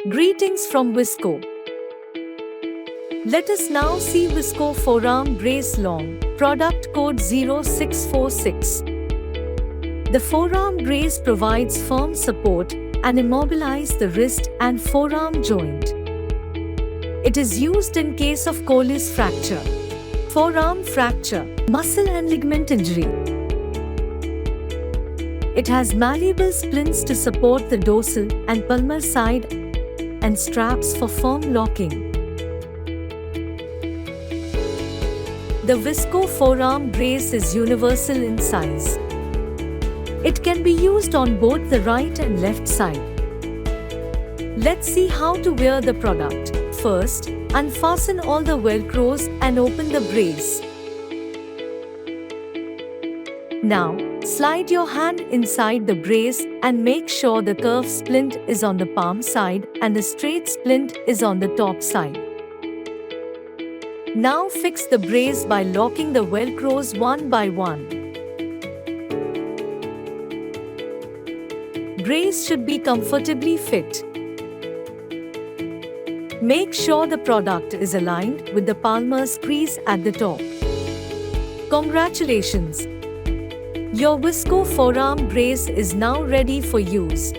Greetings from Vissco. Let us now see Vissco Forearm Brace Long, product code 0646. The forearm brace provides firm support and immobilizes the wrist and forearm joint. It is used in case of Colle's fracture, forearm fracture, muscle and ligament injury. It has malleable splints to support the dorsal and palmar side and straps for firm locking. The Vissco Forearm brace is universal in size. It can be used on both the right and left side. Let's see how to wear the product. First, unfasten all the velcros and open the brace. Now, slide your hand inside the brace and make sure the curved splint is on the palm side and the straight splint is on the top side. Now fix the brace by locking the velcros one by one. Brace should be comfortably fit. Make sure the product is aligned with the palmar crease at the top. Congratulations! Your Vissco Forearm brace is now ready for use.